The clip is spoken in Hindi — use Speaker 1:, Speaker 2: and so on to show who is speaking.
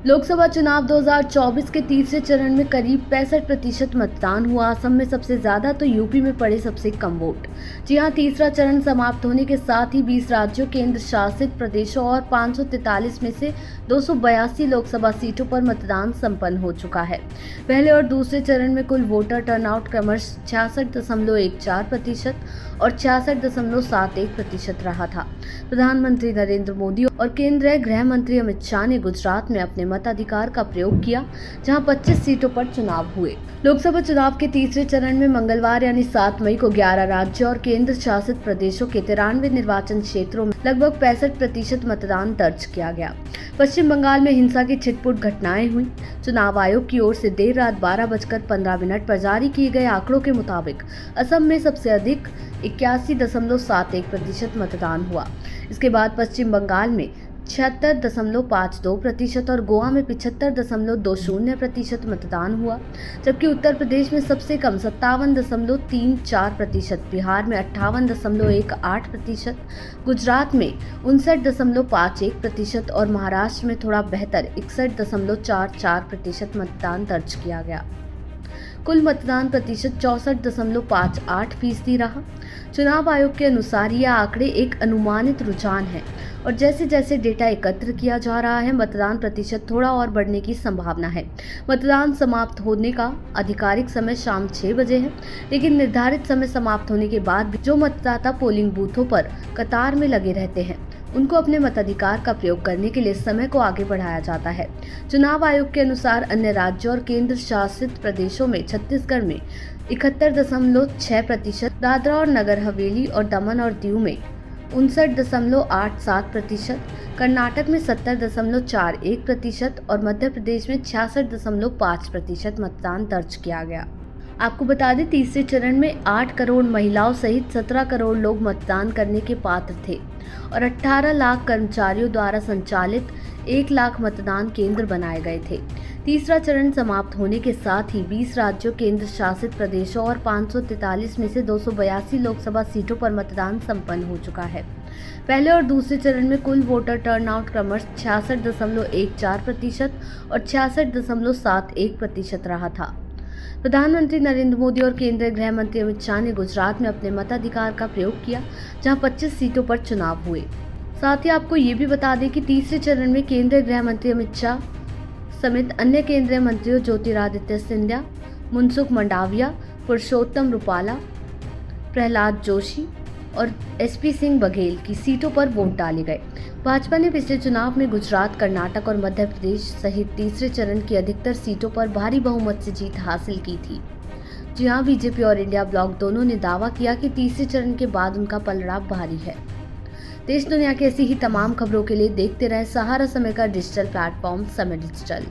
Speaker 1: लोकसभा चुनाव 2024 के तीसरे चरण में करीब 65% मतदान हुआ। असम में सबसे ज्यादा तो यूपी में पड़े सबसे कम वोट। जी हां, तीसरा चरण समाप्त होने के साथ ही 20 राज्यों, केंद्र शासित प्रदेशों और 543 में से 282 लोकसभा सीटों पर मतदान संपन्न हो चुका है। पहले और दूसरे चरण में कुल वोटर टर्नआउट क्रमश 66.14% और 66.71% रहा था। प्रधानमंत्री नरेंद्र मोदी और केंद्रीय गृह मंत्री अमित शाह ने गुजरात में अपने मताधिकार का प्रयोग किया, जहां 25 सीटों पर चुनाव हुए। लोकसभा चुनाव के तीसरे चरण में मंगलवार यानी 7 मई को 11 राज्यों और केंद्र शासित प्रदेशों के 93 निर्वाचन क्षेत्रों में लगभग 65% मतदान दर्ज किया गया। पश्चिम बंगाल में हिंसा की छिटपुट घटनाएं हुई। चुनाव आयोग की ओर से देर रात 12:15 पर जारी किए गए आंकड़ों के मुताबिक असम में सबसे अधिक 81.71% मतदान हुआ। इसके बाद पश्चिम बंगाल में 76.52% और गोवा में 75.20% मतदान हुआ, जबकि उत्तर प्रदेश में सबसे कम 57.34%, बिहार में 58.18%, गुजरात में 59.51% और महाराष्ट्र में थोड़ा बेहतर 61.44% मतदान दर्ज किया गया। कुल मतदान प्रतिशत 64.58% रहा। चुनाव आयोग के अनुसार ये आंकड़े एक अनुमानित रुझान है और जैसे जैसे डेटा एकत्र किया जा रहा है, मतदान प्रतिशत थोड़ा और बढ़ने की संभावना है। मतदान समाप्त होने का आधिकारिक समय शाम 6 बजे है, लेकिन निर्धारित समय समाप्त होने के बाद भी जो मतदाता पोलिंग बूथों पर कतार में लगे रहते हैं, उनको अपने मताधिकार का प्रयोग करने के लिए समय को आगे बढ़ाया जाता है। चुनाव आयोग के अनुसार अन्य राज्यों और केंद्र शासित प्रदेशों में छत्तीसगढ़ में 71.6%, दादरा और नगर हवेली और दमन और दीव में 59.87%, कर्नाटक में 70.41% और मध्य प्रदेश में 66.5% मतदान दर्ज किया गया। आपको बता दें, तीसरे चरण में 8 करोड़ महिलाओं सहित 17 करोड़ लोग मतदान करने के पात्र थे और 18 लाख कर्मचारियों द्वारा संचालित 1 लाख मतदान केंद्र बनाए गए थे। तीसरा चरण समाप्त होने के साथ ही 20 राज्यों, केंद्र शासित प्रदेशों और 543 में से 282 लोकसभा सीटों पर मतदान संपन्न हो चुका है। पहले और दूसरे चरण में कुल वोटर टर्नआउट क्रमश 66.14% और 66.71% रहा था। प्रधानमंत्री नरेंद्र मोदी और केंद्रीय गृह मंत्री अमित शाह ने गुजरात में अपने मताधिकार का प्रयोग किया, जहां 25 सीटों पर चुनाव हुए। साथ ही आपको ये भी बता दें कि तीसरे चरण में केंद्रीय गृह मंत्री अमित शाह समेत अन्य केंद्रीय मंत्रियों ज्योतिरादित्य सिंधिया, मनसुख मंडाविया, पुरुषोत्तम रुपाला, प्रहलाद जोशी और एसपी सिंह बघेल की सीटों पर वोट डाले गए। भाजपा ने पिछले चुनाव में गुजरात, कर्नाटक और मध्य प्रदेश सहित तीसरे चरण की अधिकतर सीटों पर भारी बहुमत से जीत हासिल की थी। जी हां, बीजेपी और इंडिया ब्लॉक दोनों ने दावा किया कि तीसरे चरण के बाद उनका पलड़ा भारी है। देश दुनिया की ऐसी ही तमाम खबरों के लिए देखते रहें सहारा समय का डिजिटल प्लेटफॉर्म समय डिजिटल।